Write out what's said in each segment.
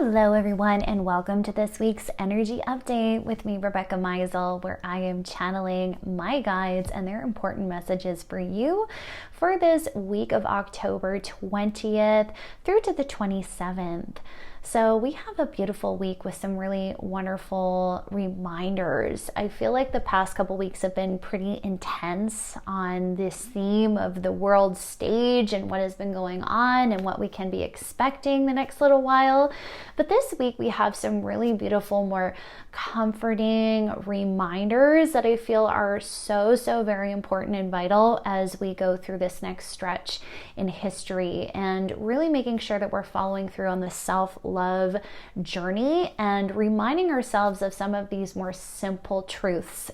Hello everyone, and welcome to this week's energy update with me, Rebecca Meisel, where I am channeling my guides and their important messages for you for this week of October 20th through to the 27th. So we have a beautiful week with some really wonderful reminders. I feel like the past couple weeks have been pretty intense on this theme of the world stage and what has been going on and what we can be expecting the next little while. But this week we have some really beautiful, more comforting reminders that I feel are so very important and vital as we go through this next stretch in history, and really making sure that we're following through on the self-love journey and reminding ourselves of some of these more simple truths.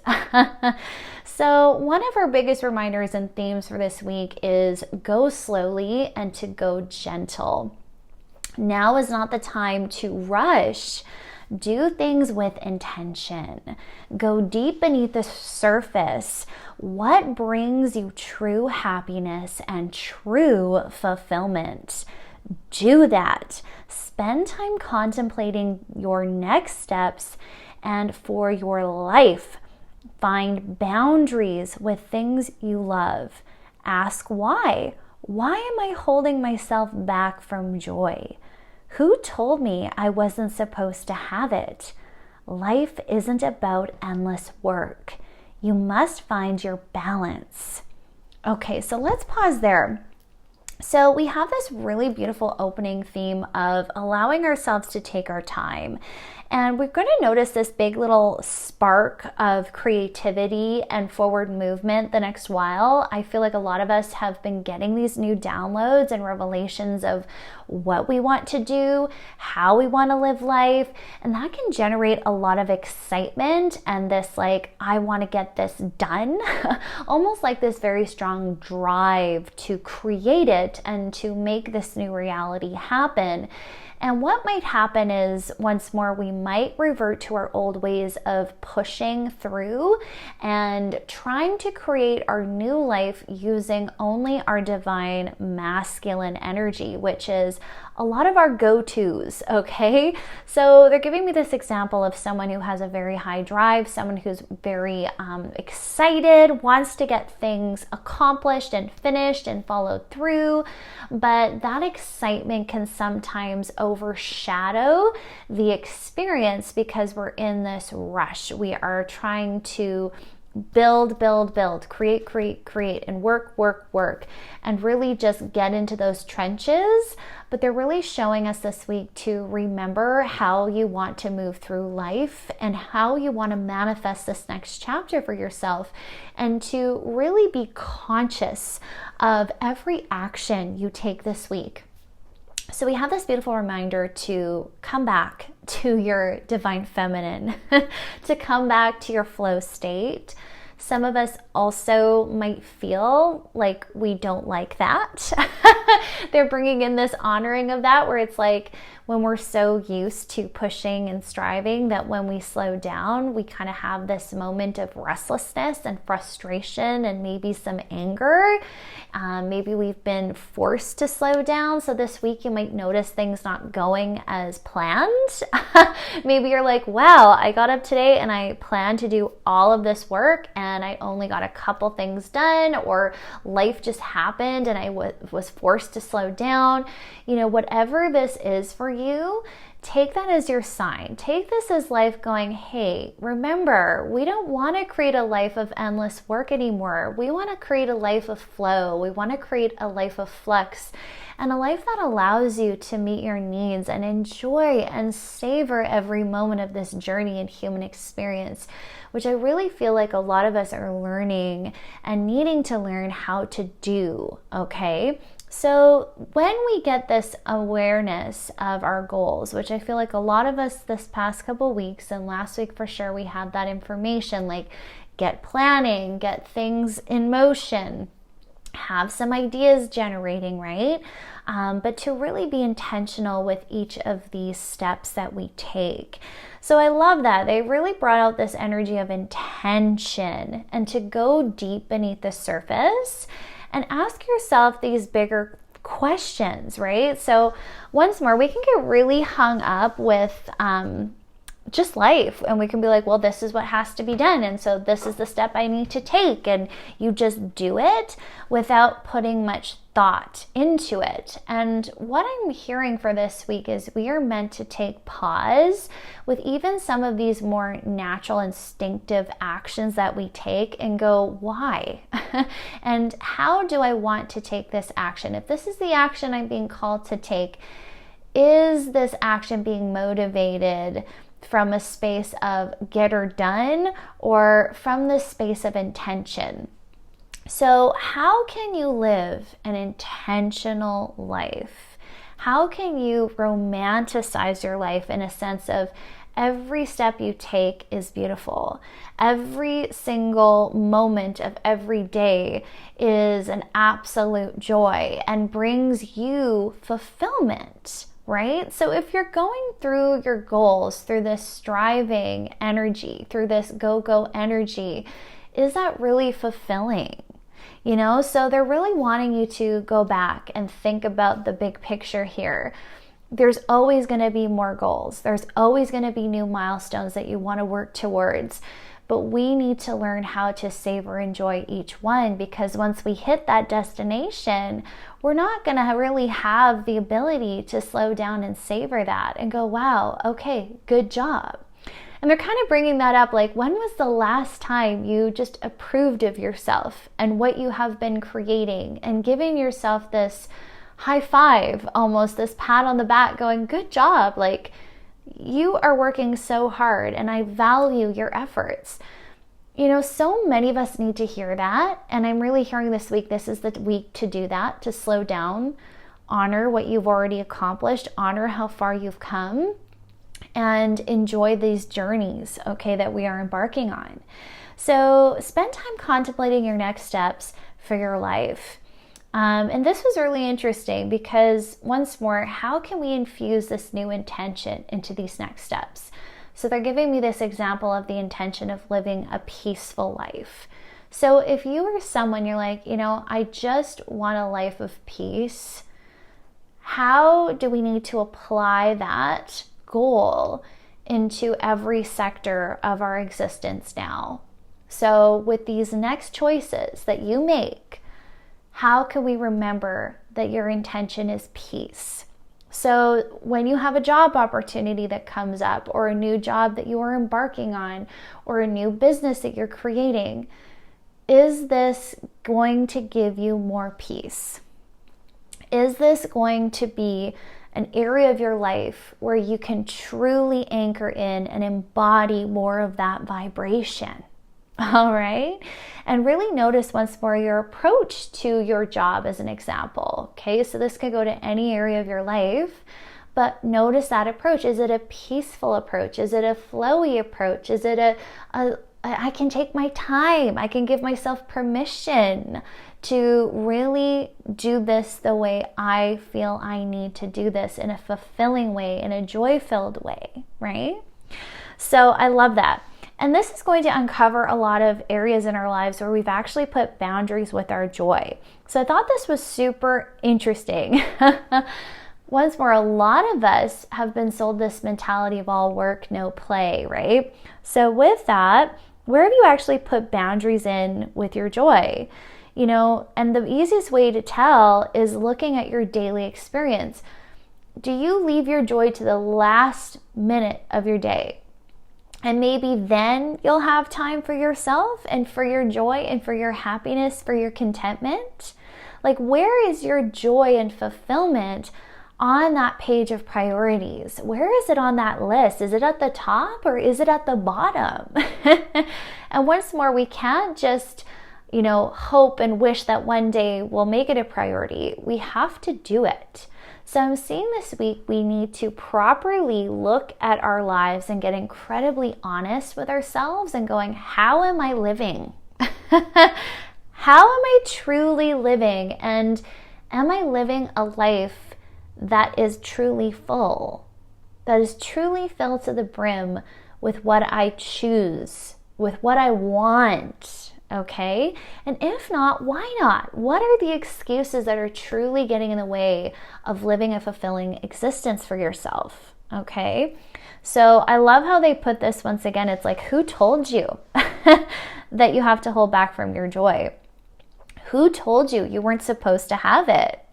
So one of our biggest reminders and themes for this week is go slowly and to go gentle. Now is not the time to rush. Do things with intention. Go deep beneath the surface. What brings you true happiness and true fulfillment? Do that. Spend time contemplating your next steps and for your life. Find boundaries with things you love. Ask why. Why am I holding myself back from joy? Who told me I wasn't supposed to have it? Life isn't about endless work. You must find your balance. Okay, so let's pause there. So we have this really beautiful opening theme of allowing ourselves to take our time. And we're going to notice this big little spark of creativity and forward movement the next while. I feel like a lot of us have been getting these new downloads and revelations of what we want to do, how we want to live life, and that can generate a lot of excitement and this I want to get this done, almost like this very strong drive to create it and to make this new reality happen. And what might happen is, once more, we might revert to our old ways of pushing through and trying to create our new life using only our divine masculine energy, which is a lot of our go-tos, okay? So they're giving me this example of someone who has a very high drive, someone who's very excited, wants to get things accomplished and finished and followed through, but that excitement can sometimes overshadow the experience because we're in this rush. We are trying to build, create, and work, and really just get into those trenches. But they're really showing us this week to remember how you want to move through life and how you want to manifest this next chapter for yourself, and to really be conscious of every action you take this week. So we have this beautiful reminder to come back to your divine feminine, to come back to your flow state. Some of us also might feel like we don't like that. They're bringing in this honoring of that, where it's like when we're so used to pushing and striving that when we slow down, we kind of have this moment of restlessness and frustration and maybe some anger. Maybe we've been forced to slow down. So this week you might notice things not going as planned. Maybe you're like, wow, I got up today and I planned to do all of this work and I only got a couple things done, or life just happened and I was forced to slow down. You know, whatever this is for you, take that as your sign. Take this as life going, hey, remember, we don't want to create a life of endless work anymore. We want to create a life of flow. We want to create a life of flux, and a life that allows you to meet your needs and enjoy and savor every moment of this journey and human experience, which I really feel like a lot of us are learning and needing to learn how to do, okay? So when we get this awareness of our goals, which I feel like a lot of us this past couple weeks, and last week for sure, we had that information, like get planning, get things in motion, have some ideas generating, right? But to really be intentional with each of these steps that we take. So I love that. They really brought out this energy of intention and to go deep beneath the surface and ask yourself these bigger questions, right? So once more, we can get really hung up with just life, and we can be like, well, this is what has to be done, and so this is the step I need to take, and you just do it without putting much thought into it. And what I'm hearing for this week is we are meant to take pause with even some of these more natural instinctive actions that we take and go, why? And how do I want to take this action? If this is the action I'm being called to take, is this action being motivated from a space of get or done, or from the space of intention? So how can you live an intentional life? How can you romanticize your life in a sense of every step you take is beautiful? Every single moment of every day is an absolute joy and brings you fulfillment, right? So if you're going through your goals, through this striving energy, through this go-go energy, is that really fulfilling? You know, so they're really wanting you to go back and think about the big picture here. There's always going to be more goals. There's always going to be new milestones that you want to work towards. But we need to learn how to savor and enjoy each one, because once we hit that destination, we're not going to really have the ability to slow down and savor that and go, wow, okay, good job. And they're kind of bringing that up, like, when was the last time you just approved of yourself and what you have been creating, and giving yourself this high five, almost this pat on the back, going, good job, like, you are working so hard and I value your efforts. You know, so many of us need to hear that. And I'm really hearing this week, this is the week to do that, to slow down, honor what you've already accomplished, honor how far you've come, and enjoy these journeys, okay, that we are embarking on. So spend time contemplating your next steps for your life. And this was really interesting because, once more, how can we infuse this new intention into these next steps? So they're giving me this example of the intention of living a peaceful life. So if you are someone, you're like, you know, I just want a life of peace, how do we need to apply that goal into every sector of our existence now? So with these next choices that you make, how can we remember that your intention is peace? So when you have a job opportunity that comes up, or a new job that you are embarking on, or a new business that you're creating, is this going to give you more peace? Is this going to be an area of your life where you can truly anchor in and embody more of that vibration? All right. And really notice once more your approach to your job as an example. Okay. So this could go to any area of your life, but notice that approach. Is it a peaceful approach? Is it a flowy approach? Is it I can take my time. I can give myself permission to really do this the way I feel I need to do this, in a fulfilling way, in a joy-filled way, right? So I love that. And this is going to uncover a lot of areas in our lives where we've actually put boundaries with our joy. So I thought this was super interesting. Once more, a lot of us have been sold this mentality of all work, no play, right? So with that, where have you actually put boundaries in with your joy? You know, and the easiest way to tell is looking at your daily experience. Do you leave your joy to the last minute of your day? And maybe then you'll have time for yourself and for your joy and for your happiness, for your contentment. Like, where is your joy and fulfillment on that page of priorities? Where is it on that list? Is it at the top or is it at the bottom? And once more, we can't just, you know, hope and wish that one day we'll make it a priority. We have to do it. So I'm seeing this week we need to properly look at our lives and get incredibly honest with ourselves and going, how am I living? How am I truly living? And am I living a life that is truly full, that is truly filled to the brim with what I choose, with what I want, Okay? And if not, why not? What are the excuses that are truly getting in the way of living a fulfilling existence for yourself? Okay? So I love how they put this once again. It's like, who told you that you have to hold back from your joy? Who told you you weren't supposed to have it?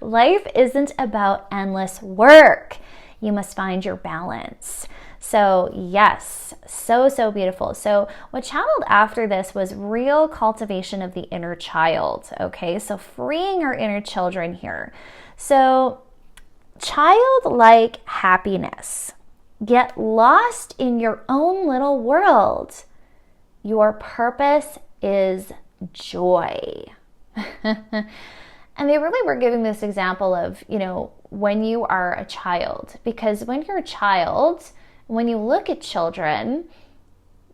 Life isn't about endless work. You must find your balance. So yes, so beautiful. So what channeled after this was real cultivation of the inner child. Okay, so freeing our inner children here. So childlike happiness. Get lost in your own little world. Your purpose is joy. And they really were giving this example of, when you are a child, because when you're a child, when you look at children,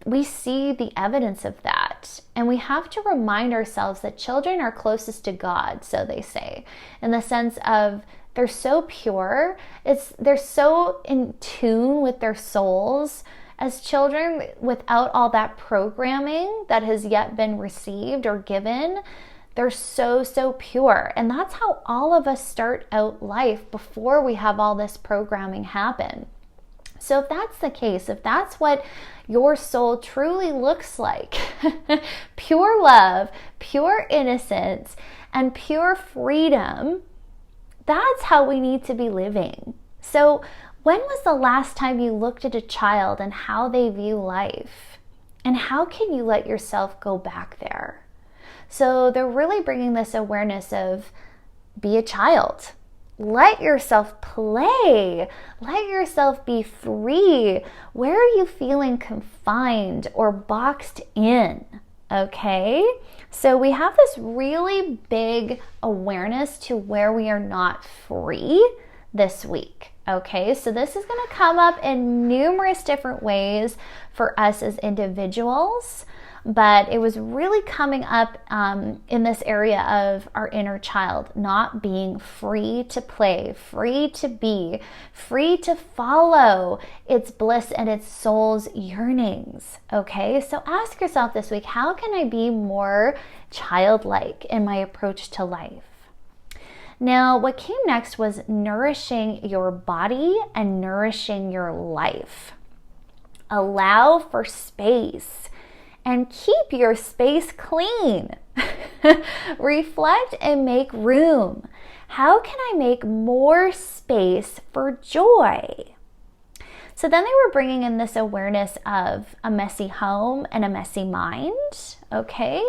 we see the evidence of that. And we have to remind ourselves that children are closest to God, so they say, in the sense of they're so pure. They're so in tune with their souls as children without all that programming that has yet been received or given. They're so pure. And that's how all of us start out life before we have all this programming happen. So if that's the case, if that's what your soul truly looks like, pure love, pure innocence, and pure freedom, that's how we need to be living. So when was the last time you looked at a child and how they view life? And how can you let yourself go back there? So they're really bringing this awareness of be a child. Let yourself play. Let yourself be free. Where are you feeling confined or boxed in? Okay? So we have this really big awareness to where we are not free this week. Okay? So this is going to come up in numerous different ways for us as individuals. But it was really coming up in this area of our inner child not being free to play, free to be, free to follow its bliss and its soul's yearnings. Okay, so ask yourself this week, how can I be more childlike in my approach to life? Now, what came next was nourishing your body and nourishing your life. Allow for space. And keep your space clean. Reflect and make room. How can I make more space for joy? So then they were bringing in this awareness of a messy home and a messy mind, okay?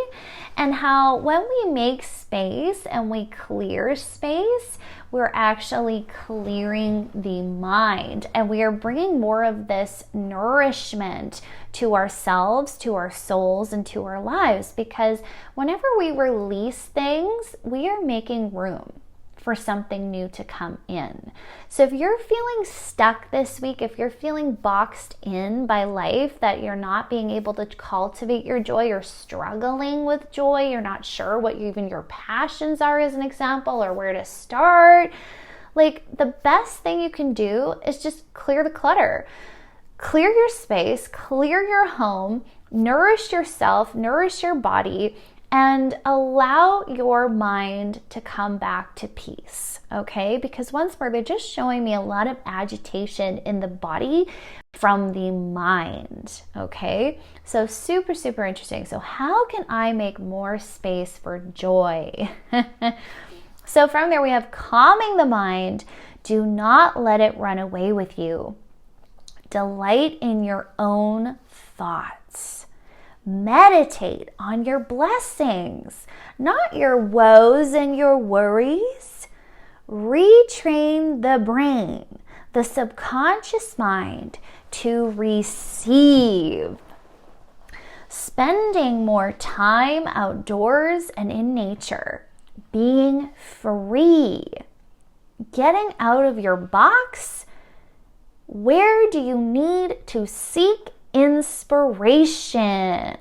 And how when we make space and we clear space, we're actually clearing the mind, and we are bringing more of this nourishment to ourselves, to our souls, and to our lives, because whenever we release things, we are making room for something new to come in. So if you're feeling stuck this week, if you're feeling boxed in by life, that you're not being able to cultivate your joy, you're struggling with joy, you're not sure what even your passions are as an example, or where to start, like the best thing you can do is just clear the clutter. Clear your space, clear your home, nourish yourself, nourish your body, and allow your mind to come back to peace, okay? Because once more, they're just showing me a lot of agitation in the body from the mind, okay? So super interesting. So how can I make more space for joy? So from there, we have calming the mind. Do not let it run away with you. Delight in your own thoughts. Meditate on your blessings, not your woes and your worries. Retrain the brain, the subconscious mind, to receive. Spending more time outdoors and in nature. Being free. Getting out of your box. Where do you need to seek inspiration?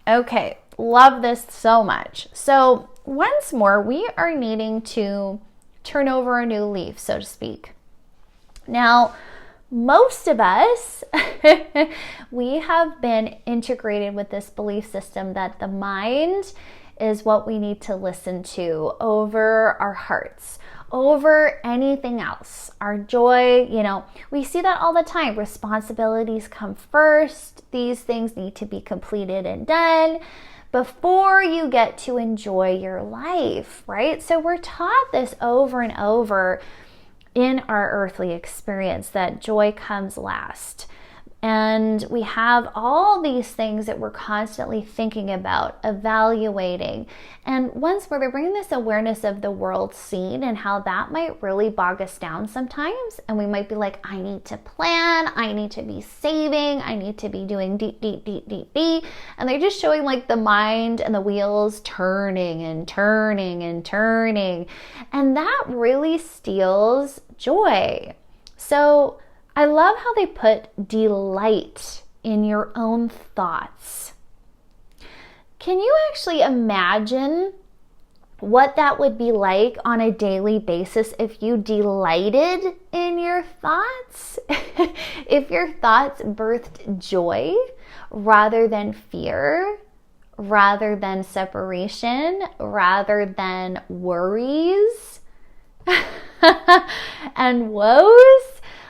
Okay, love this so much. So once more, we are needing to turn over a new leaf, so to speak. Now, most of us, we have been integrated with this belief system that the mind is what we need to listen to over our hearts, over anything else. Our joy, we see that all the time. Responsibilities come first. These things need to be completed and done before you get to enjoy your life, right? So we're taught this over and over in our earthly experience that joy comes last. And we have all these things that we're constantly thinking about, evaluating. And once more, they're bringing this awareness of the world scene and how that might really bog us down sometimes. And we might be like, I need to plan, I need to be saving, I need to be doing deep. And they're just showing like the mind and the wheels turning and turning and turning. And that really steals joy. So I love how they put delight in your own thoughts. Can you actually imagine what that would be like on a daily basis if you delighted in your thoughts? If your thoughts birthed joy rather than fear, rather than separation, rather than worries and woes?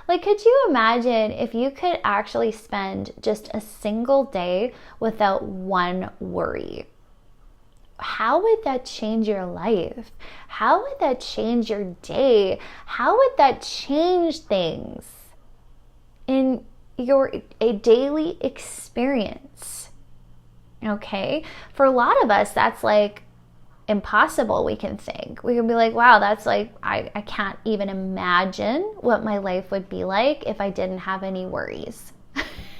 Like, could you imagine if you could actually spend just a single day without one worry? How would that change your life? How would that change your day? How would that change things in a daily experience? Okay? For a lot of us, that's like impossible. We can be like, wow, that's like, I can't even imagine what my life would be like if I didn't have any worries.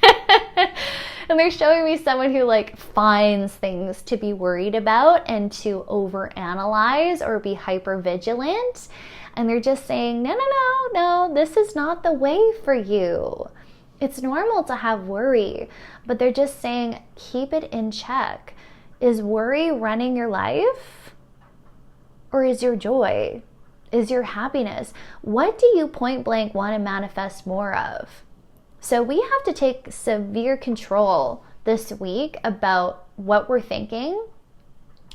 And they're showing me someone who like finds things to be worried about and to overanalyze or be hyper vigilant. And they're just saying, no, this is not the way for you. It's normal to have worry, but they're just saying, keep it in check. Is worry running your life? Or is your joy? Is your happiness? What do you point blank want to manifest more of? So we have to take severe control this week about what we're thinking,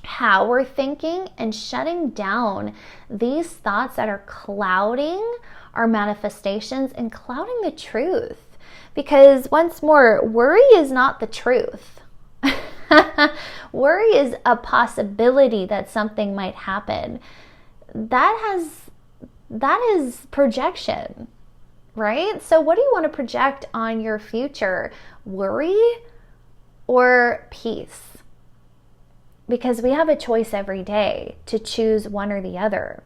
how we're thinking, and shutting down these thoughts that are clouding our manifestations and clouding the truth. Because once more, worry is not the truth. Worry is a possibility that something might happen. That is projection, right? So what do you want to project on your future? Worry or peace? Because we have a choice every day to choose one or the other.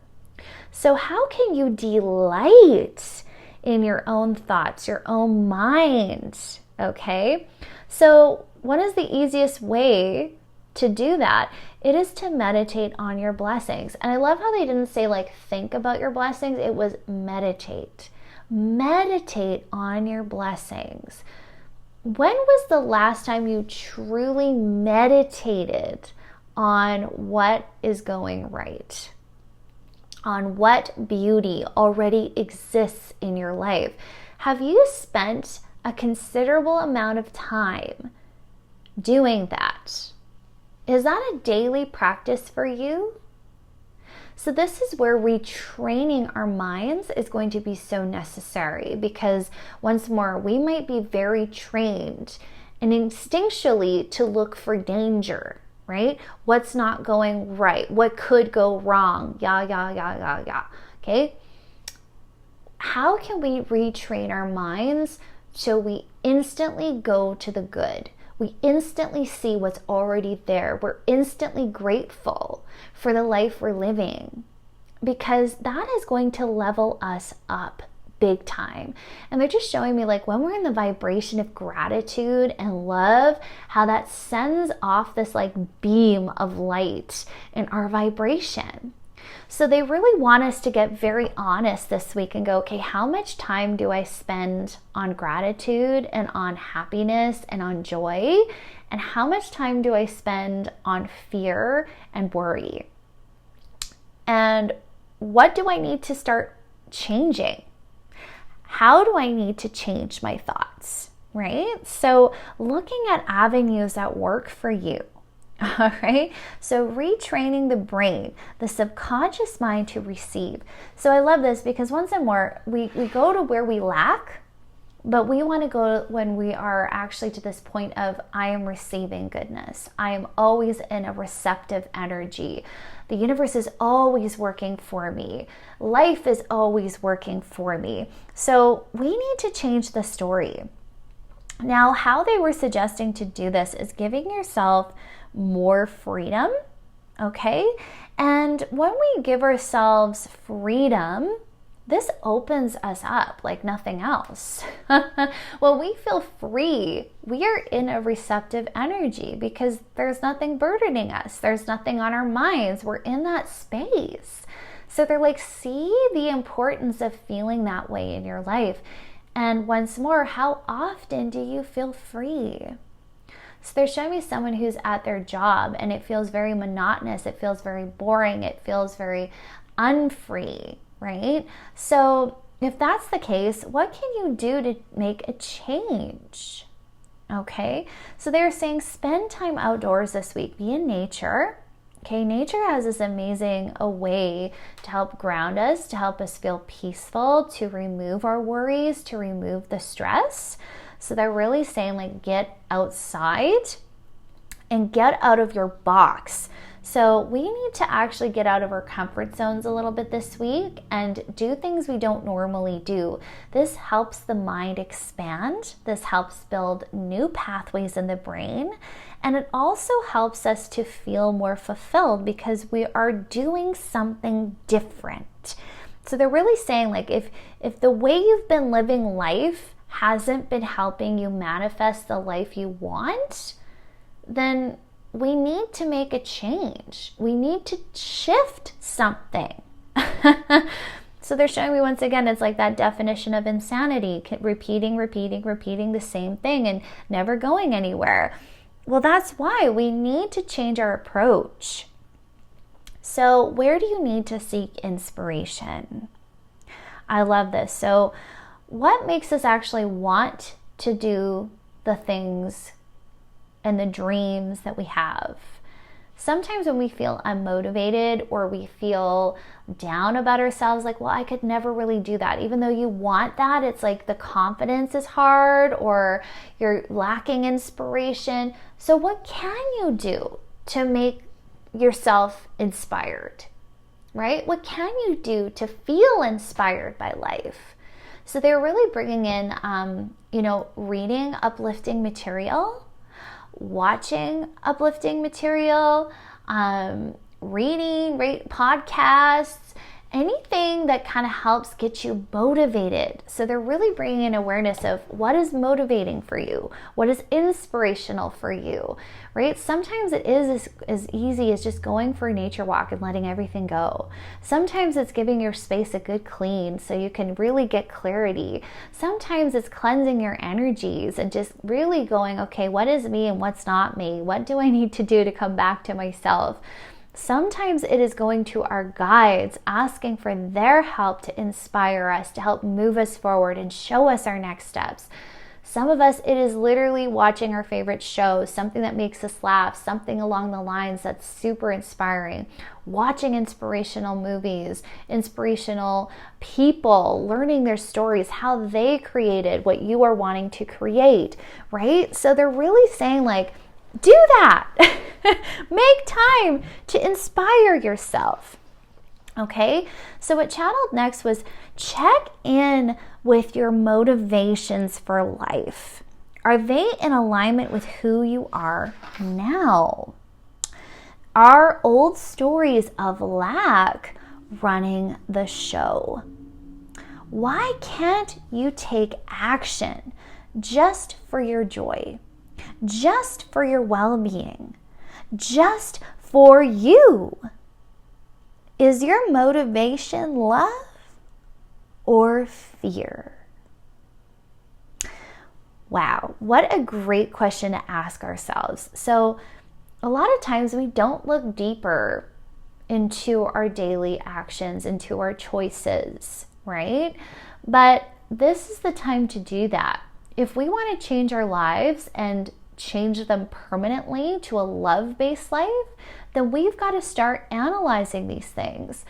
So how can you delight in your own thoughts, your own mind? Okay? So what is the easiest way to do that? It is to meditate on your blessings. And I love how they didn't say like think about your blessings. It was meditate. Meditate on your blessings. When was the last time you truly meditated on what is going right? On what beauty already exists in your life? Have you spent a considerable amount of time doing that? Is that a daily practice for you? So this is where retraining our minds is going to be so necessary, because once more, we might be very trained and instinctually to look for danger, right? What's not going right? What could go wrong? Yeah. Okay? How can we retrain our minds so we instantly go to the good? We instantly see what's already there. We're instantly grateful for the life we're living, because that is going to level us up big time. And they're just showing me like when we're in the vibration of gratitude and love, how that sends off this like beam of light in our vibration. So they really want us to get very honest this week and go, okay, how much time do I spend on gratitude and on happiness and on joy? And how much time do I spend on fear and worry? And what do I need to start changing? how do I need to change my thoughts, right? So looking at avenues that work for you. All right. So retraining the brain, the subconscious mind to receive. So I love this because once more, we go to where we lack, but we want to go when we are actually to this point of, I am receiving goodness. I am always in a receptive energy. The universe is always working for me. Life is always working for me. So we need to change the story. Now, how they were suggesting to do this is giving yourself more freedom, okay? And when we give ourselves freedom, this opens us up like nothing else. When we feel free, we are in a receptive energy because there's nothing burdening us. There's nothing on our minds. We're in that space. So they're like, see the importance of feeling that way in your life. And once more, how often do you feel free? So they're showing me someone who's at their job and it feels very monotonous. It feels very boring. It feels very unfree, right? So if that's the case, what can you do to make a change? Okay, so they're saying spend time outdoors this week. Be in nature. Okay, nature has this amazing way to help ground us, to help us feel peaceful, to remove our worries, to remove the stress. So they're really saying like get outside and get out of your box. So we need to actually get out of our comfort zones a little bit this week and do things we don't normally do. This helps the mind expand. This helps build new pathways in the brain. And it also helps us to feel more fulfilled because we are doing something different. So they're really saying like if the way you've been living life hasn't been helping you manifest the life you want, then we need to make a change. We need to shift something. So they're showing me once again, it's like that definition of insanity, repeating the same thing and never going anywhere. Well, that's why we need to change our approach. So where do you need to seek inspiration? I love this. So what makes us actually want to do the things and the dreams that we have? Sometimes when we feel unmotivated or we feel down about ourselves, like, well, I could never really do that. Even though you want that, it's like the confidence is hard or you're lacking inspiration. So what can you do to make yourself inspired, right? What can you do to feel inspired by life? So they're really bringing in, reading uplifting material, watching uplifting material, reading, podcasts, anything that kind of helps get you motivated. So they're really bringing in awareness of what is motivating for you, what is inspirational for you, right? Sometimes it is as easy as just going for a nature walk and letting everything go. Sometimes it's giving your space a good clean so you can really get clarity. Sometimes it's cleansing your energies and just really going, okay, what is me and what's not me? What do I need to do to come back to myself? Sometimes it is going to our guides, asking for their help to inspire us, to help move us forward and show us our next steps. Some of us, it is literally watching our favorite show, something that makes us laugh, something along the lines that's super inspiring. Watching inspirational movies, inspirational people, learning their stories, how they created what you are wanting to create, right? So they're really saying like, do that. Make time to inspire yourself. Okay, so what channeled next was check in with your motivations for life. Are they in alignment with who you are now? Are old stories of lack running the show? Why can't you take action just for your joy? Just for your well-being, just for you? Is your motivation love or fear? Wow, what a great question to ask ourselves. So a lot of times we don't look deeper into our daily actions, into our choices, right? But this is the time to do that. If we want to change our lives and change them permanently to a love-based life, then we've got to start analyzing these things.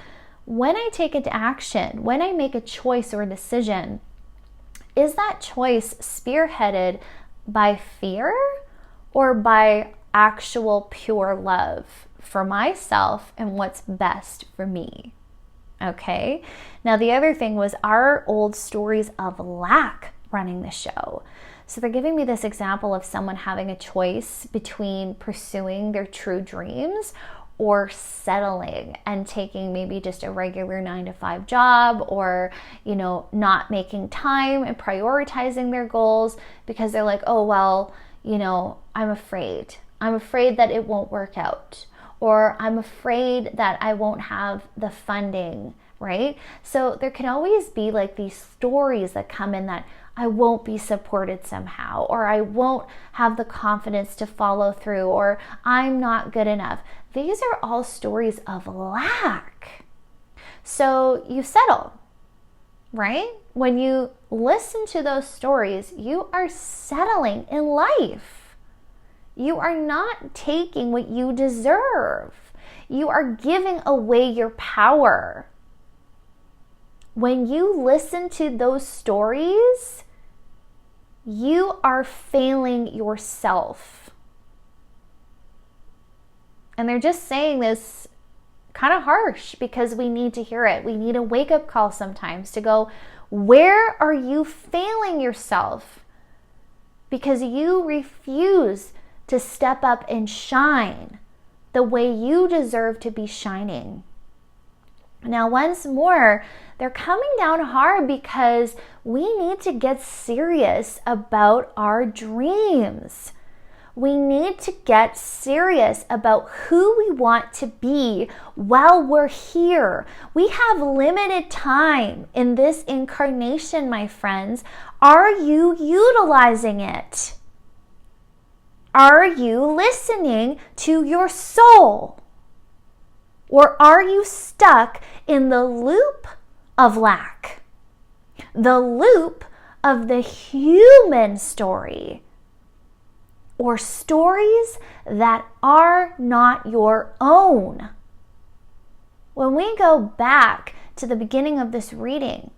When I take it to action, when I make a choice or a decision, is that choice spearheaded by fear or by actual pure love for myself and what's best for me? Okay. Now, the other thing was our old stories of lack running the show. So they're giving me this example of someone having a choice between pursuing their true dreams or settling and taking maybe just a regular 9-to-5 job, or, not making time and prioritizing their goals because they're like, oh, well, I'm afraid that it won't work out, or I'm afraid that I won't have the funding, right? So there can always be like these stories that come in that I won't be supported somehow, or I won't have the confidence to follow through, or I'm not good enough. These are all stories of lack. So you settle, right? When you listen to those stories, you are settling in life. You are not taking what you deserve. You are giving away your power. When you listen to those stories, you are failing yourself. And they're just saying this kind of harsh because we need to hear it. We need a wake-up call sometimes to go, where are you failing yourself? Because you refuse to step up and shine the way you deserve to be shining. Now, once more, they're coming down hard because we need to get serious about our dreams. We need to get serious about who we want to be while we're here. We have limited time in this incarnation, my friends. Are you utilizing it? Are you listening to your soul? Or are you stuck in the loop of lack? The loop of the human story? Or stories that are not your own? When we go back to the beginning of this reading,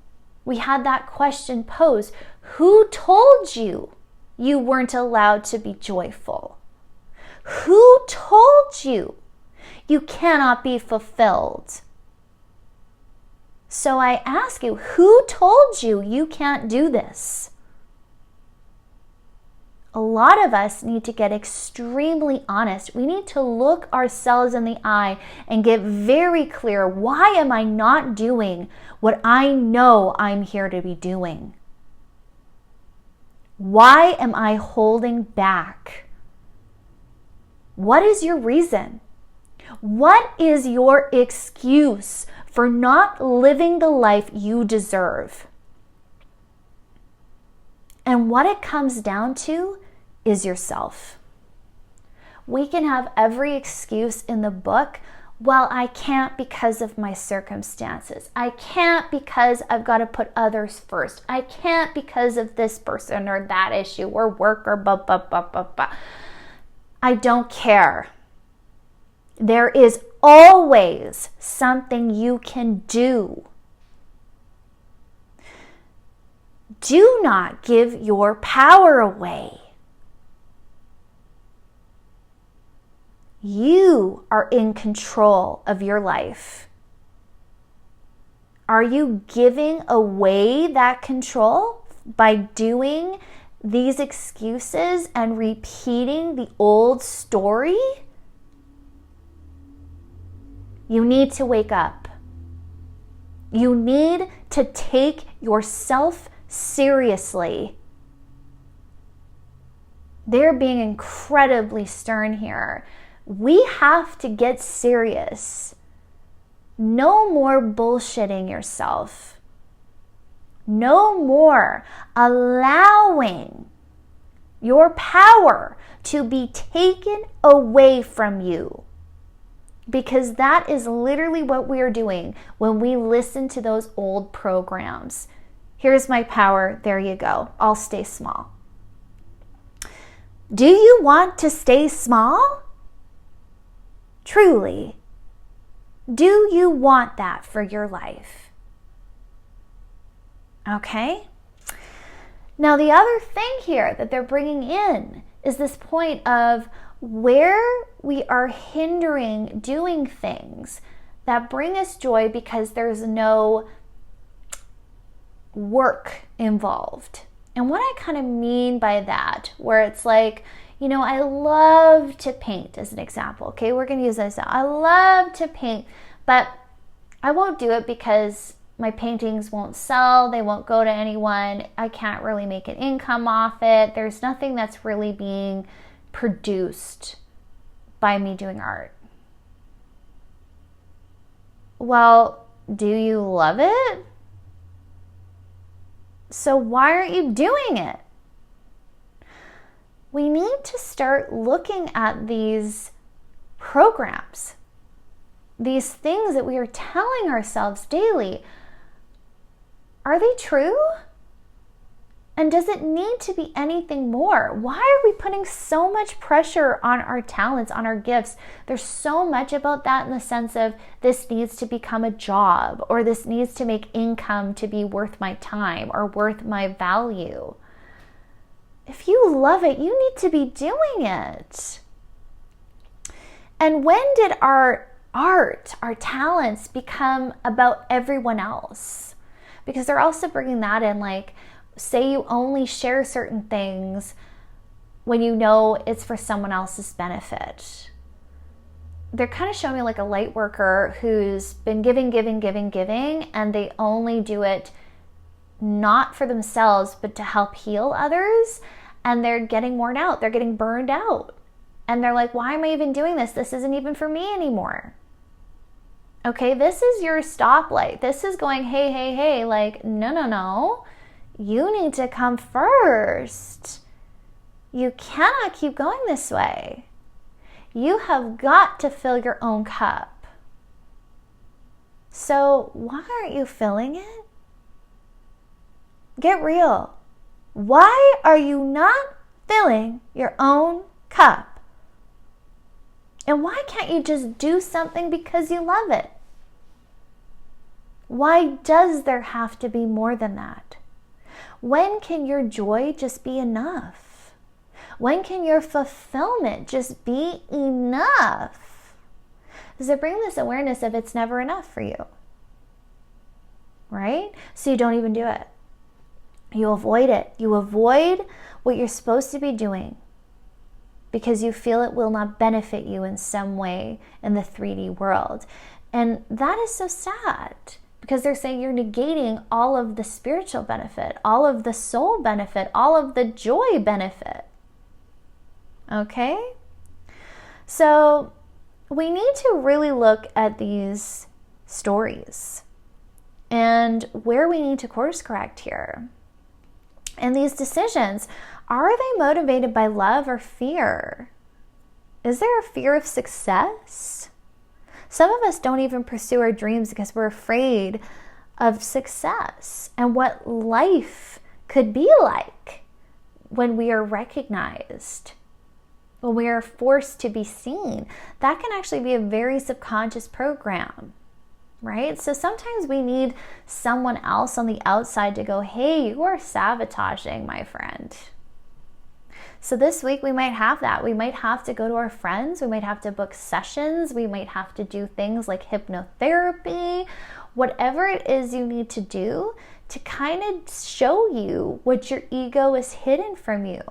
we had that question posed: who told you you weren't allowed to be joyful? Who told you you cannot be fulfilled? So I ask you, who told you you can't do this? A lot of us need to get extremely honest. We need to look ourselves in the eye and get very clear, why am I not doing what I know I'm here to be doing? Why am I holding back? What is your reason? What is your excuse for not living the life you deserve? And what it comes down to is yourself. We can have every excuse in the book. Well, I can't because of my circumstances. I can't because I've got to put others first. I can't because of this person or that issue or work or blah, blah, blah, blah, blah. I don't care. There is always something you can do. Do not give your power away. You are in control of your life. Are you giving away that control by doing these excuses and repeating the old story? You need to wake up. You need to take yourself seriously. They're being incredibly stern here. We have to get serious. No more bullshitting yourself. No more allowing your power to be taken away from you. Because that is literally what we are doing when we listen to those old programs. Here's my power. There you go. I'll stay small. Do you want to stay small? Truly. Do you want that for your life? Okay? Now, the other thing here that they're bringing in is this point of where we are hindering doing things that bring us joy because there's no work involved. And what I kind of mean by that, where it's like, I love to paint as an example. Okay, we're going to use this now. I love to paint, but I won't do it because my paintings won't sell. They won't go to anyone. I can't really make an income off it. There's nothing that's really being produced by me doing art. Well, do you love it? So why aren't you doing it? We need to start looking at these programs, these things that we are telling ourselves daily. Are they true? And does it need to be anything more? Why are we putting so much pressure on our talents, on our gifts? There's so much about that in the sense of this needs to become a job, or this needs to make income to be worth my time or worth my value. If you love it, you need to be doing it. And when did our art, our talents become about everyone else? Because they're also bringing that in, like, say you only share certain things when you know it's for someone else's benefit. They're kind of showing me like a light worker who's been giving, and they only do it not for themselves, but to help heal others. And they're getting worn out. They're getting burned out. And they're like, why am I even doing this? This isn't even for me anymore. Okay, this is your stoplight. This is going, hey, like, no. You need to come first. You cannot keep going this way. You have got to fill your own cup. So why aren't you filling it? Get real. Why are you not filling your own cup? And why can't you just do something because you love it? Why does there have to be more than that? When can your joy just be enough? When can your fulfillment just be enough? Does it bring this awareness of it's never enough for you? Right? So you don't even do it. You avoid it. You avoid what you're supposed to be doing because you feel it will not benefit you in some way in the 3D world. And that is so sad. Because they're saying you're negating all of the spiritual benefit, all of the soul benefit, all of the joy benefit. Okay? So we need to really look at these stories and where we need to course correct here. And these decisions, are they motivated by love or fear? Is there a fear of success? Some of us don't even pursue our dreams because we're afraid of success and what life could be like when we are recognized, when we are forced to be seen. That can actually be a very subconscious program, right? So sometimes we need someone else on the outside to go, hey, you are sabotaging, my friend. So this week we might have that. We might have to go to our friends. We might have to book sessions. We might have to do things like hypnotherapy, whatever it is you need to do to kind of show you what your ego is hidden from you,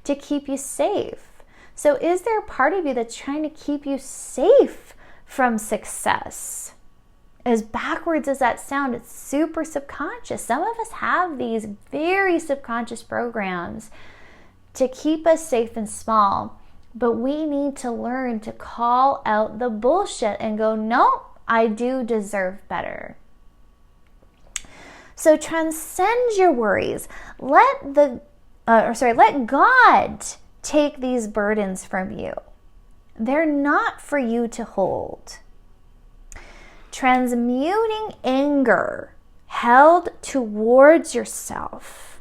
to keep you safe. So is there a part of you that's trying to keep you safe from success? As backwards as that sounds, it's super subconscious. Some of us have these very subconscious programs to keep us safe and small, but we need to learn to call out the bullshit and go, no, I do deserve better. So transcend your worries. Let God take these burdens from you. They're not for you to hold. Transmuting anger, held towards yourself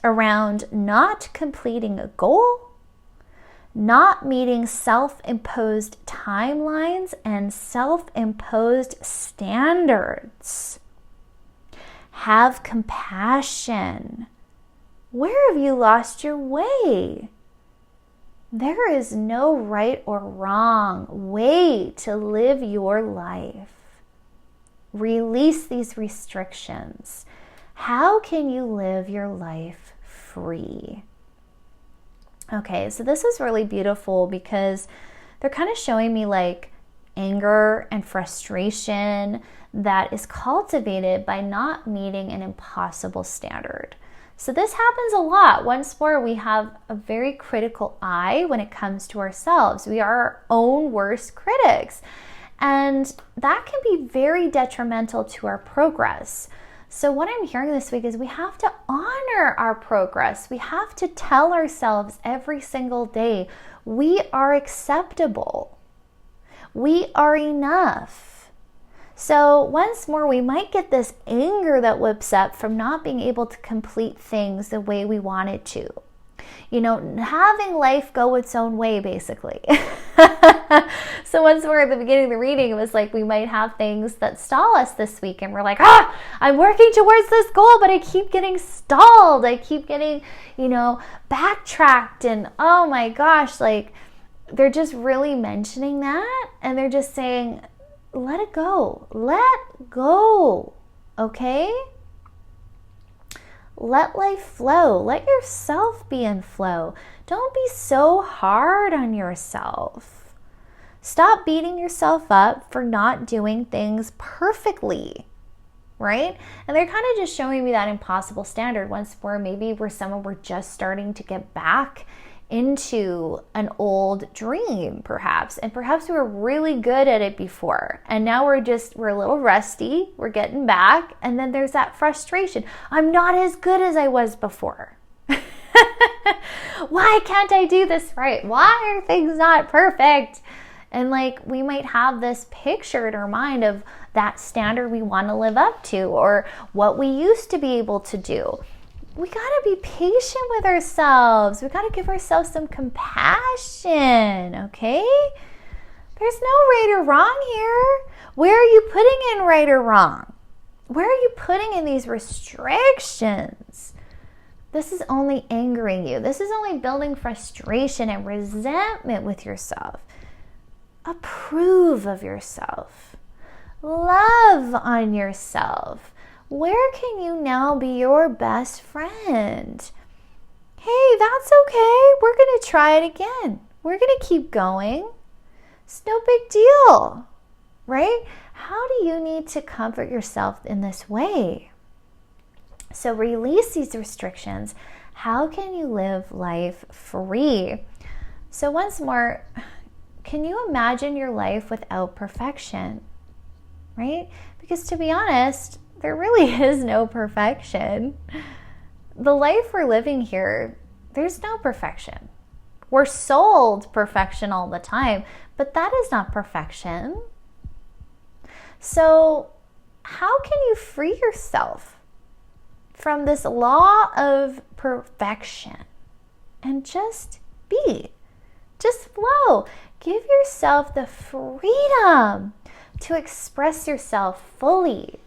around not completing a goal, not meeting self-imposed timelines and self-imposed standards. Have compassion. Where have you lost your way? There is no right or wrong way to live your life. Release these restrictions. How can you live your life free? Okay, so this is really beautiful because they're kind of showing me like anger and frustration that is cultivated by not meeting an impossible standard. So this happens a lot. Once more, we have a very critical eye when it comes to ourselves. We are our own worst critics. And that can be very detrimental to our progress. So what I'm hearing this week is we have to honor our progress. We have to tell ourselves every single day, we are acceptable. We are enough. So once more, we might get this anger that whips up from not being able to complete things the way we wanted to. You know, having life go its own way, basically. So once we're at the beginning of the reading, it was like we might have things that stall us this week. And we're like, I'm working towards this goal, but I keep getting stalled. I keep getting, backtracked. And oh my gosh, like they're just really mentioning that. And they're just saying, let it go. Let go. Okay? Let life flow. Let yourself be in flow. Don't be so hard on yourself. Stop beating yourself up for not doing things perfectly, right? And they're kind of just showing me that impossible standard once more. Maybe we're just starting to get back into an old dream, perhaps. And perhaps we were really good at it before. And now we're a little rusty. We're getting back. And then there's that frustration. I'm not as good as I was before. Why can't I do this right? Why are things not perfect? And like we might have this picture in our mind of that standard we want to live up to or what we used to be able to do. We got to be patient with ourselves. We got to give ourselves some compassion, okay? There's no right or wrong here. Where are you putting in right or wrong? Where are you putting in these restrictions? This is only angering you. This is only building frustration and resentment with yourself. Approve of yourself. Love on yourself. Where can you now be your best friend? Hey, that's okay. We're going to try it again. We're going to keep going. It's no big deal, right? How do you need to comfort yourself in this way? So release these restrictions. How can you live life free? So once more, can you imagine your life without perfection, right? Because to be honest, there really is no perfection. The life we're living here, there's no perfection. We're sold perfection all the time, but that is not perfection. So how can you free yourself from this law of perfection and just be? Just flow. Give yourself the freedom to express yourself fully.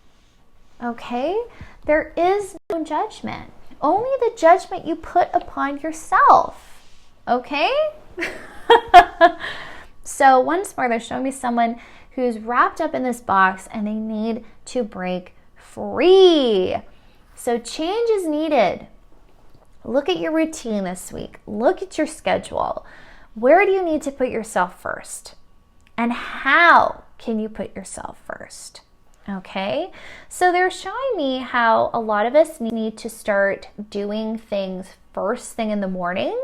Okay? There is no judgment. Only the judgment you put upon yourself. Okay? So once more, they're showing me someone who's wrapped up in this box and they need to break free. So change is needed. Look at your routine this week. Look at your schedule. Where do you need to put yourself first? And how can you put yourself first? Okay, so they're showing me how a lot of us need to start doing things first thing in the morning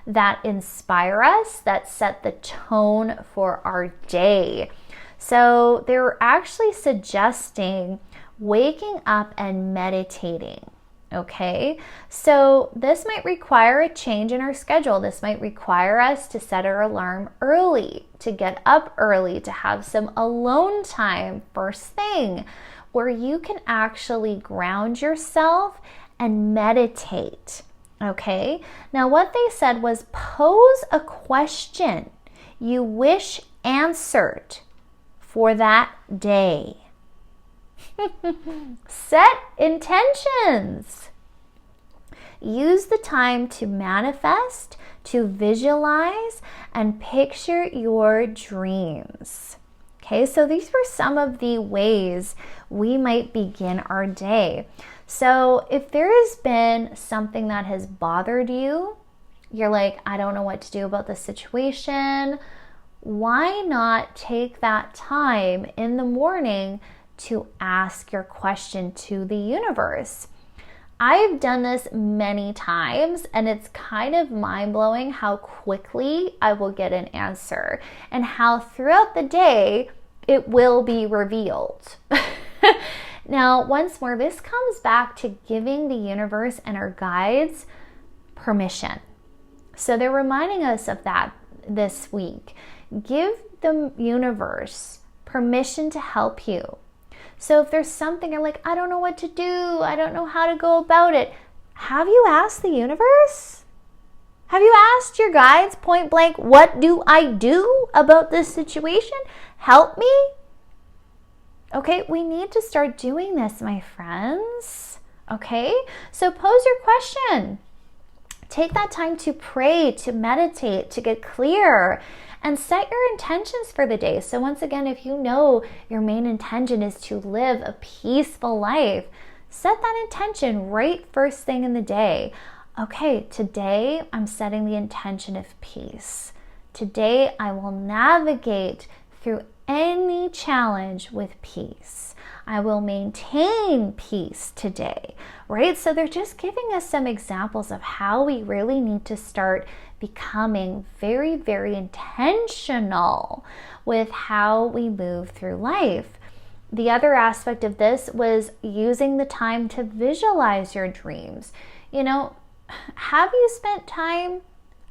that inspire us, that set the tone for our day. So they're actually suggesting waking up and meditating. Okay, so this might require a change in our schedule. This might require us to set our alarm early, to get up early, to have some alone time first thing. where you can actually ground yourself and meditate. Okay? Now, what they said was pose a question you wish answered for that day. Set intentions. Use the time to manifest, to visualize, and picture your dreams. Okay, so these were some of the ways we might begin our day. So if there has been something that has bothered you, you're like, I don't know what to do about this situation, why not take that time in the morning to ask your question to the universe? I've done this many times, and it's kind of mind-blowing how quickly I will get an answer and how throughout the day it will be revealed. Now, once more, this comes back to giving the universe and our guides permission. So they're reminding us of that this week. Give the universe permission to help you. So if there's something you're like, I don't know what to do, I don't know how to go about it, have you asked the universe? Have you asked your guides point blank, what do I do about this situation? Help me? Okay, we need to start doing this, my friends. Okay, so pose your question. Take that time to pray, to meditate, to get clear, and set your intentions for the day. So once again, if you know your main intention is to live a peaceful life, set that intention right first thing in the day. Okay, today I'm setting the intention of peace. Today I will navigate through any challenge with peace. I will maintain peace today, right? So they're just giving us some examples of how we really need to start becoming very, very intentional with how we move through life. The other aspect of this was using the time to visualize your dreams. You know, have you spent time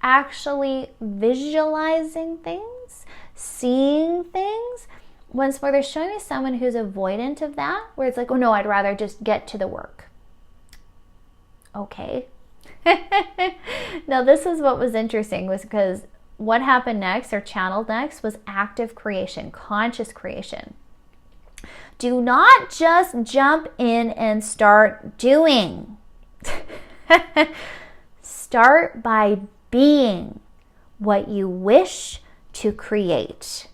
actually visualizing things, seeing things? Once more, they're showing me someone who's avoidant of that, where it's like, oh no, I'd rather just get to the work. Okay. Now, this is what was interesting, was because what happened next, or channeled next, was active creation, conscious creation. Do not just jump in and start doing. Start by being what you wish to create.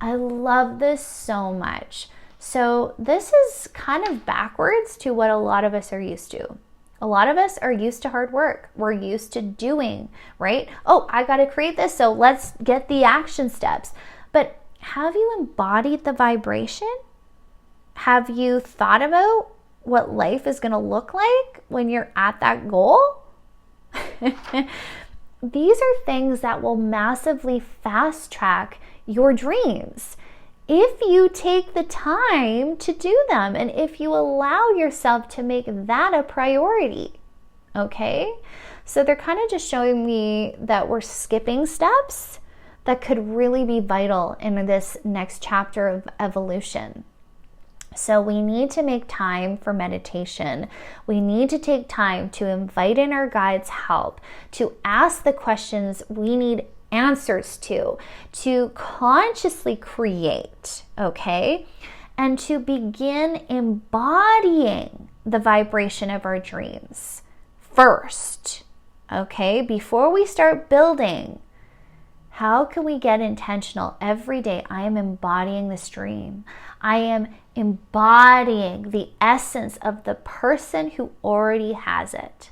I love this so much. So this is kind of backwards to what a lot of us are used to. A lot of us are used to hard work. We're used to doing, right? Oh, I got to create this, so let's get the action steps. But have you embodied the vibration? Have you thought about what life is going to look like when you're at that goal? These are things that will massively fast track your dreams if you take the time to do them and if you allow yourself to make that a priority. Okay? So they're kind of just showing me that we're skipping steps that could really be vital in this next chapter of evolution. So we need to make time for meditation. We need to take time to invite in our guides' help, to ask the questions we need answers to consciously create, okay? And to begin embodying the vibration of our dreams first, okay? Before we start building, how can we get intentional every day? I am embodying this dream. I am embodying the essence of the person who already has it,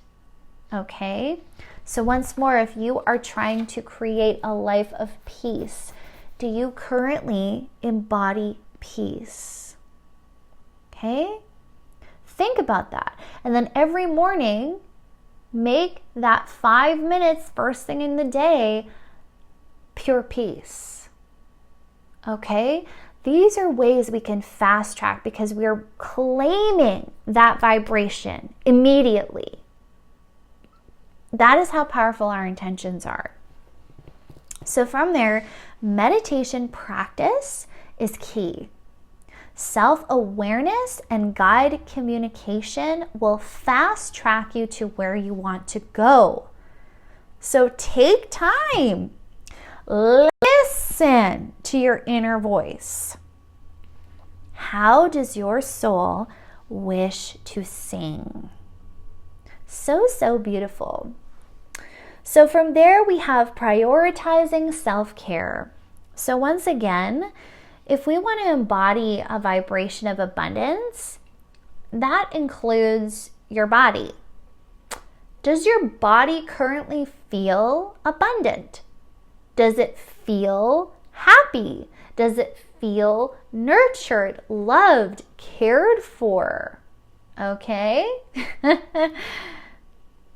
okay? So once more, if you are trying to create a life of peace, do you currently embody peace? Okay? Think about that. And then every morning, make that 5 minutes first thing in the day pure peace. Okay? These are ways we can fast track because we are claiming that vibration immediately. That is how powerful our intentions are. So from there, meditation practice is key. Self-awareness and guide communication will fast track you to where you want to go. So take time. Listen to your inner voice. How does your soul wish to sing? So beautiful. So from there, we have prioritizing self-care. So once again, if we want to embody a vibration of abundance, that includes your body. Does your body currently feel abundant? Does it feel happy? Does it feel nurtured, loved, cared for? Okay?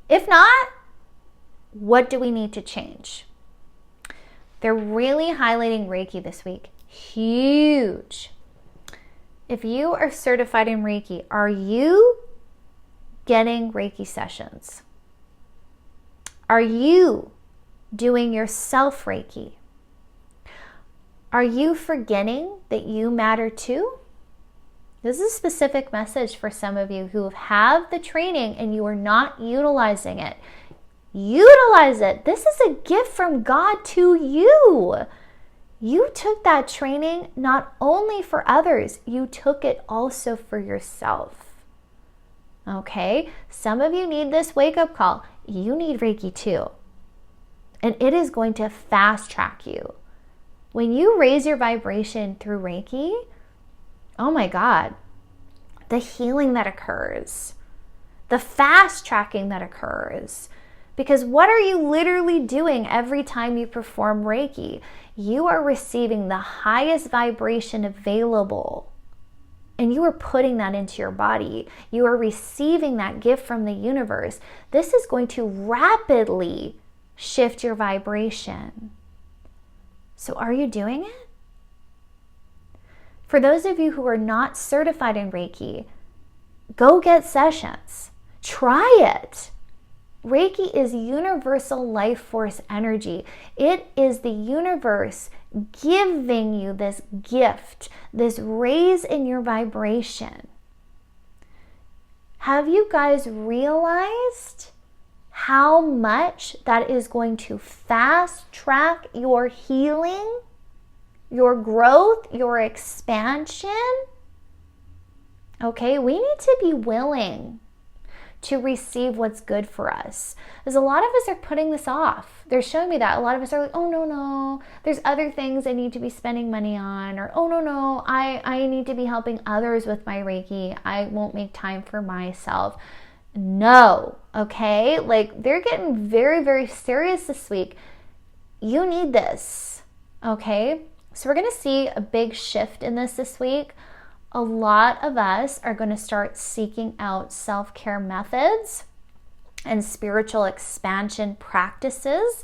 If not, what do we need to change? They're really highlighting Reiki this week. Huge. If you are certified in Reiki, are you getting Reiki sessions? Are you doing your self-Reiki? Are you forgetting that you matter too? This is a specific message for some of you who have the training and you are not utilizing it. Utilize it. This is a gift from God to you. You took that training not only for others, you took it also for yourself. Okay? Some of you need this wake-up call. You need Reiki too. And it is going to fast track you. When you raise your vibration through Reiki, oh my God, the healing that occurs, the fast tracking that occurs. Because what are you literally doing every time you perform Reiki? You are receiving the highest vibration available. And you are putting that into your body. You are receiving that gift from the universe. This is going to rapidly shift your vibration. So are you doing it? For those of you who are not certified in Reiki, go get sessions. Try it. Reiki is universal life force energy. It is the universe giving you this gift, this raise in your vibration. Have you guys realized how much that is going to fast track your healing, your growth, your expansion? Okay, we need to be willing to receive what's good for us. Because a lot of us are putting this off. They're showing me that. A lot of us are like, oh no, there's other things I need to be spending money on. Or, oh no, I need to be helping others with my Reiki. I won't make time for myself. No, okay? Like, they're getting very, very serious this week. You need this, okay? So we're going to see a big shift in this week. A lot of us are going to start seeking out self-care methods and spiritual expansion practices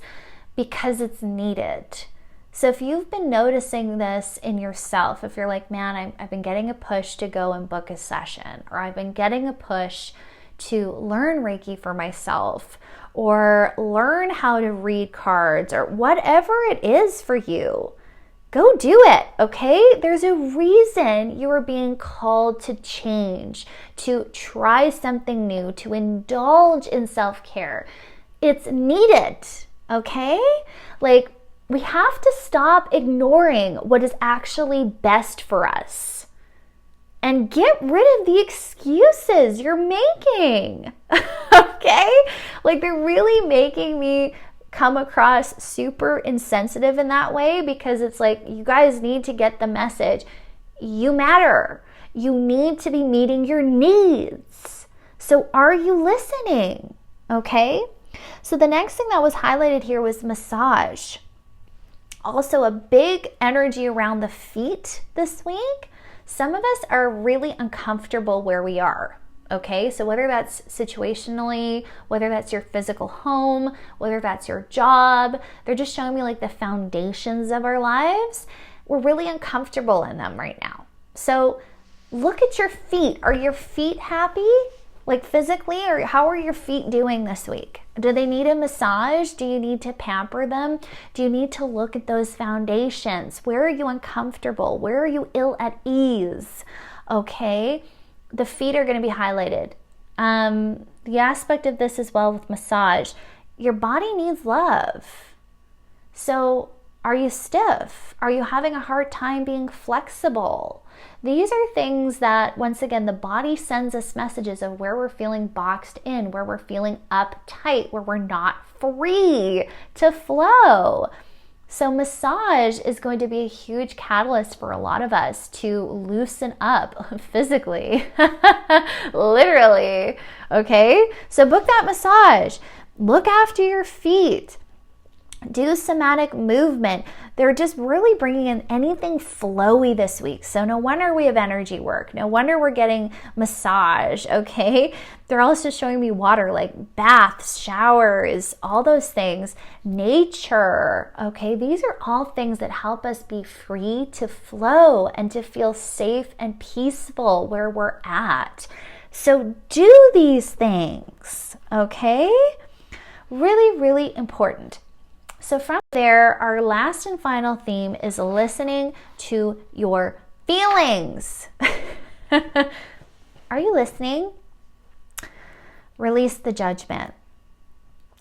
because it's needed. So if you've been noticing this in yourself, if you're like, man, I've been getting a push to go and book a session, or I've been getting a push to learn Reiki for myself, or learn how to read cards, or whatever it is for you, go do it, okay? There's a reason you are being called to change, to try something new, to indulge in self-care. It's needed, okay? Like, we have to stop ignoring what is actually best for us and get rid of the excuses you're making, okay? Like, they're really making me come across super insensitive in that way, because it's like, you guys need to get the message. You matter. You need to be meeting your needs. So are you listening? Okay? So the next thing that was highlighted here was massage. Also a big energy around the feet this week. Some of us are really uncomfortable where we are. Okay, so whether that's situationally, whether that's your physical home, whether that's your job, they're just showing me like the foundations of our lives. We're really uncomfortable in them right now. So look at your feet. Are your feet happy? Like physically, or how are your feet doing this week? Do they need a massage? Do you need to pamper them? Do you need to look at those foundations? Where are you uncomfortable? Where are you ill at ease? Okay, the feet are going to be highlighted. The aspect of this as well with massage, your body needs love. So are you stiff? Are you having a hard time being flexible? These are things that, once again, the body sends us messages of where we're feeling boxed in, where we're feeling uptight, where we're not free to flow. So massage is going to be a huge catalyst for a lot of us to loosen up physically, literally, okay? So book that massage. Look after your feet. Do somatic movement. They're just really bringing in anything flowy this week. So no wonder we have energy work. No wonder we're getting massage, okay? They're also showing me water, like baths, showers, all those things. Nature, okay? These are all things that help us be free to flow and to feel safe and peaceful where we're at. So do these things, okay? Really, really important. So from there, our last and final theme is listening to your feelings. Are you listening? Release the judgment.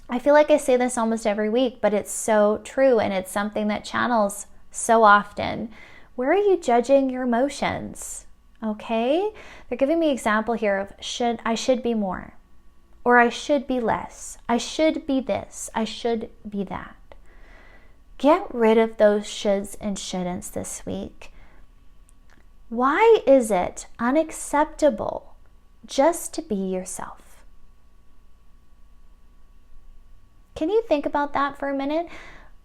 I feel like I say this almost every week, but it's so true, and it's something that channels so often. Where are you judging your emotions? Okay? They're giving me an example here of I should be more, or I should be less. I should be this. I should be that. Get rid of those shoulds and shouldn'ts this week. Why is it unacceptable just to be yourself? Can you think about that for a minute?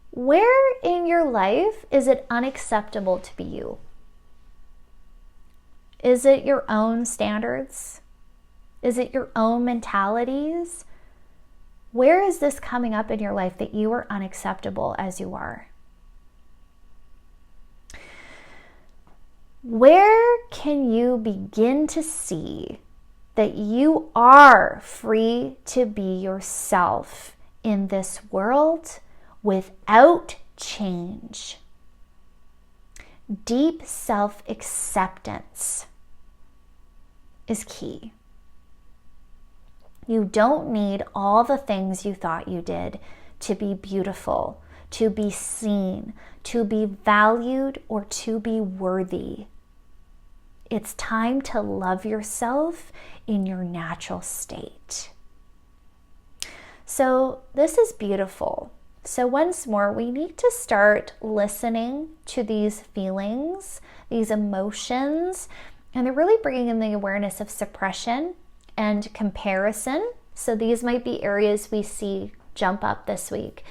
Where in your life is it unacceptable to be you? Is it your own standards? Is it your own mentalities? Where is this coming up in your life that you are unacceptable as you are? Where can you begin to see that you are free to be yourself in this world without change? Deep self-acceptance is key. You don't need all the things you thought you did to be beautiful, to be seen, to be valued, or to be worthy. It's time to love yourself in your natural state. So this is beautiful. So once more, we need to start listening to these feelings, these emotions, and they're really bringing in the awareness of suppression and comparison. So these might be areas we see jump up this week.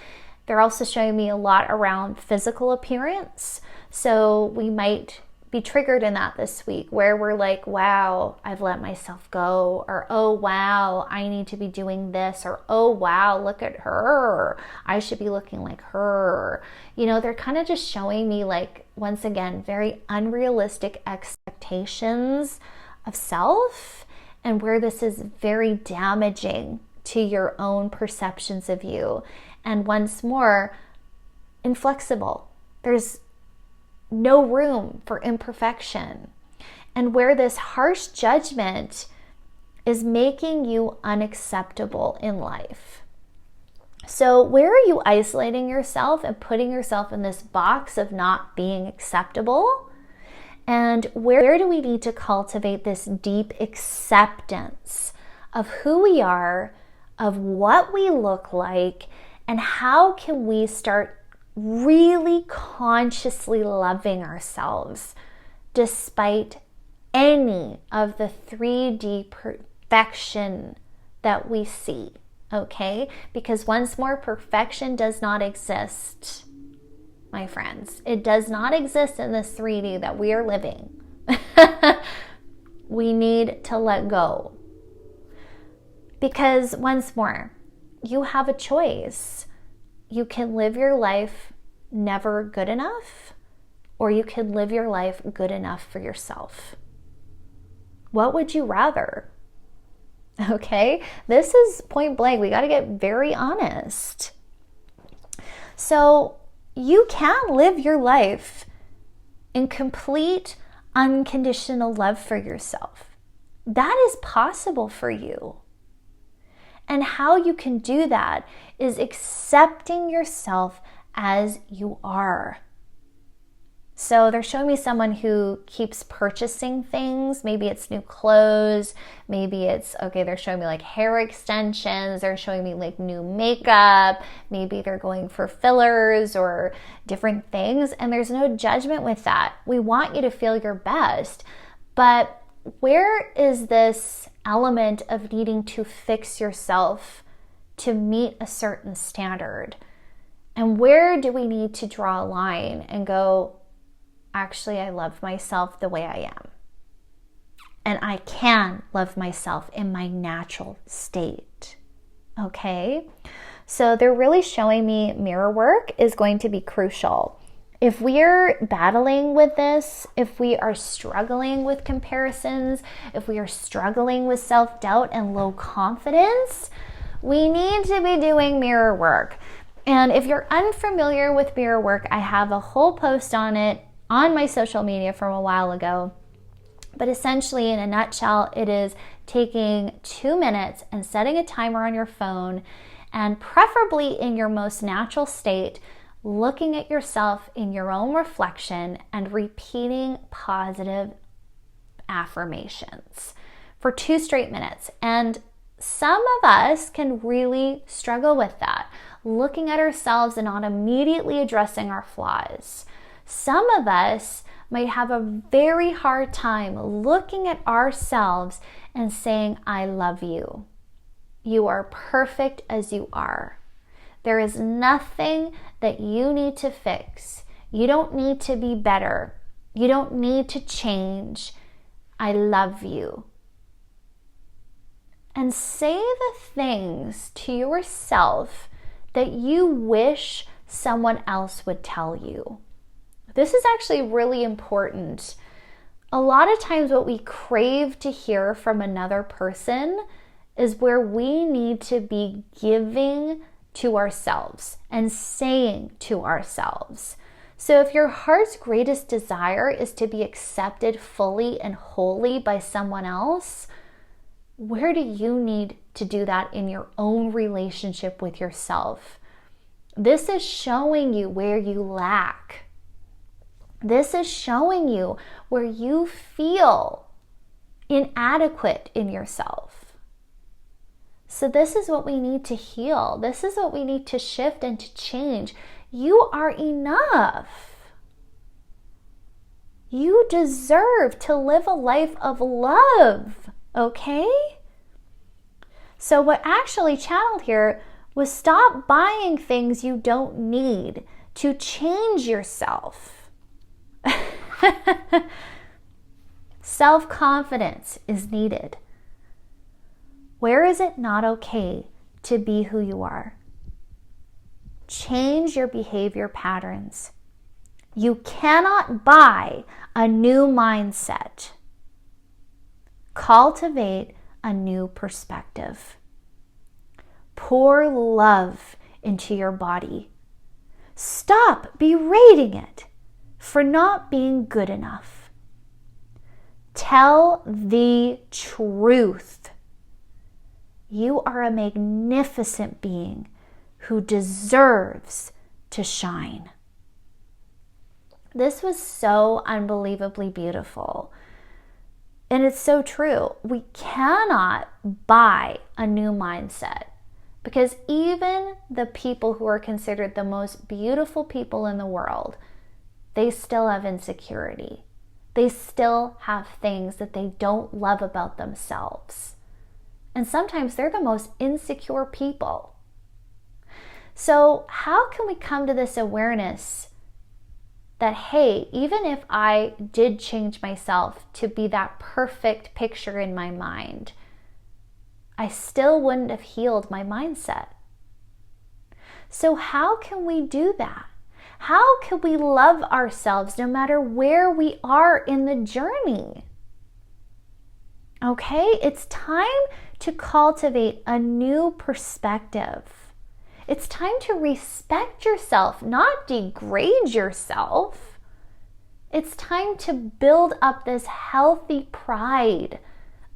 They're also showing me a lot around physical appearance. So we might be triggered in that this week, where we're like, wow, I've let myself go, or oh wow, I need to be doing this, or oh wow, look at her, I should be looking like her. You know, they're kind of just showing me, like, once again, very unrealistic expectations of self, and where this is very damaging to your own perceptions of you. And once more, inflexible. There's no room for imperfection. And where this harsh judgment is making you unacceptable in life. So where are you isolating yourself and putting yourself in this box of not being acceptable? And where do we need to cultivate this deep acceptance of who we are, of what we look like, and how can we start really consciously loving ourselves despite any of the 3D perfection that we see, okay? Because once more, perfection does not exist, my friends. It does not exist in this 3D that we are living. We need to let go. Because once more, you have a choice. You can live your life never good enough, or you can live your life good enough for yourself. What would you rather? Okay? This is point blank. We got to get very honest. So you can live your life in complete unconditional love for yourself. That is possible for you. And how you can do that is accepting yourself as you are. So they're showing me someone who keeps purchasing things. Maybe it's new clothes. Maybe it's, okay, they're showing me like hair extensions. They're showing me like new makeup. Maybe they're going for fillers or different things. And there's no judgment with that. We want you to feel your best. But where is this element of needing to fix yourself to meet a certain standard? And where do we need to draw a line and go, actually, I love myself the way I am. And I can love myself in my natural state. Okay? So they're really showing me mirror work is going to be crucial. If we're battling with this, if we are struggling with comparisons, if we are struggling with self-doubt and low confidence, we need to be doing mirror work. And if you're unfamiliar with mirror work, I have a whole post on it on my social media from a while ago. But essentially, in a nutshell, it is taking 2 minutes and setting a timer on your phone, and preferably in your most natural state, looking at yourself in your own reflection and repeating positive affirmations for 2 straight minutes. And some of us can really struggle with that, looking at ourselves and not immediately addressing our flaws. Some of us might have a very hard time looking at ourselves and saying, I love you. You are perfect as you are. There is nothing that you need to fix. You don't need to be better. You don't need to change. I love you. And say the things to yourself that you wish someone else would tell you. This is actually really important. A lot of times what we crave to hear from another person is where we need to be giving to ourselves and saying to ourselves. So if your heart's greatest desire is to be accepted fully and wholly by someone else, where do you need to do that in your own relationship with yourself? This is showing you where you lack. This is showing you where you feel inadequate in yourself. So this is what we need to heal. This is what we need to shift and to change. You are enough. You deserve to live a life of love, okay? So what actually channeled here was stop buying things you don't need to change yourself. Self-confidence is needed. Where is it not okay to be who you are? Change your behavior patterns. You cannot buy a new mindset. Cultivate a new perspective. Pour love into your body. Stop berating it for not being good enough. Tell the truth. You are a magnificent being who deserves to shine. This was so unbelievably beautiful. And it's so true. We cannot buy a new mindset, because even the people who are considered the most beautiful people in the world, they still have insecurity. They still have things that they don't love about themselves. And sometimes they're the most insecure people. So how can we come to this awareness that, hey, even if I did change myself to be that perfect picture in my mind, I still wouldn't have healed my mindset. So how can we do that? How can we love ourselves no matter where we are in the journey? Okay? It's time to cultivate a new perspective. It's time to respect yourself, not degrade yourself. It's time to build up this healthy pride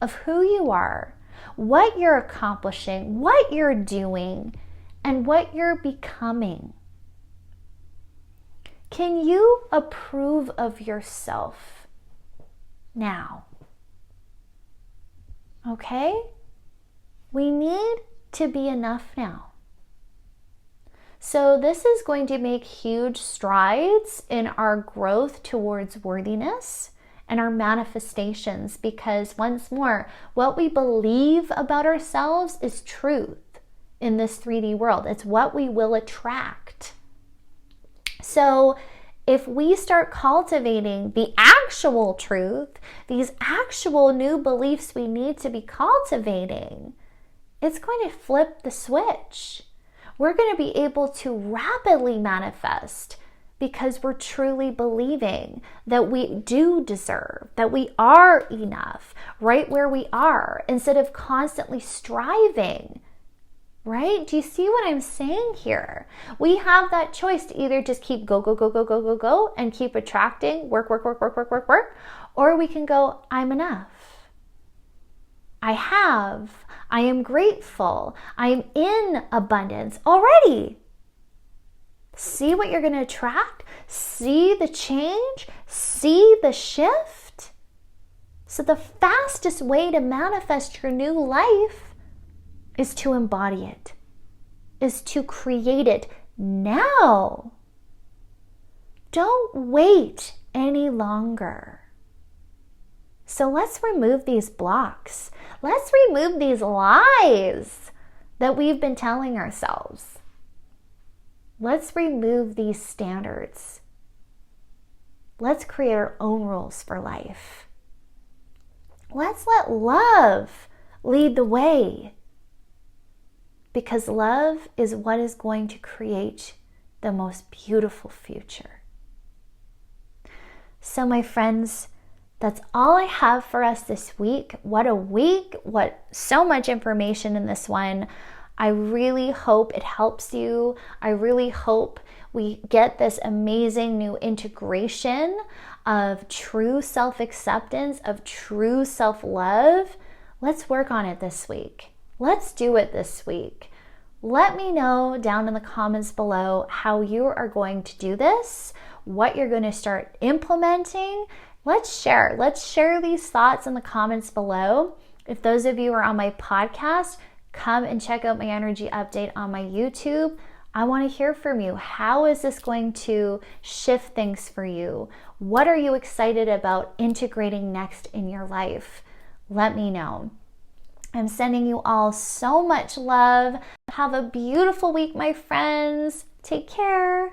of who you are, what you're accomplishing, what you're doing, and what you're becoming. Can you approve of yourself now? Okay? We need to be enough now. So this is going to make huge strides in our growth towards worthiness and our manifestations, because once more, what we believe about ourselves is truth in this 3D world. It's what we will attract. So if we start cultivating the actual truth, these actual new beliefs we need to be cultivating, it's going to flip the switch. We're going to be able to rapidly manifest because we're truly believing that we do deserve, that we are enough right where we are, instead of constantly striving. Right? Do you see what I'm saying here? We have that choice to either just keep go, and keep attracting, work, or we can go, I'm enough. I am grateful. I am in abundance already. See what you're going to attract? See the change? See the shift? So the fastest way to manifest your new life is to embody it, is to create it now. Don't wait any longer. So let's remove these blocks. Let's remove these lies that we've been telling ourselves. Let's remove these standards. Let's create our own rules for life. Let's let love lead the way, because love is what is going to create the most beautiful future. So my friends, that's all I have for us this week. What a week, so much information in this one. I really hope it helps you. I really hope we get this amazing new integration of true self-acceptance, of true self-love. Let's work on it this week. Let's do it this week. Let me know down in the comments below how you are going to do this, what you're going to start implementing. Let's share these thoughts in the comments below. If those of you are on my podcast, come and check out my energy update on my YouTube. I want to hear from you. How is this going to shift things for you? What are you excited about integrating next in your life? Let me know. I'm sending you all so much love. Have a beautiful week, my friends. Take care.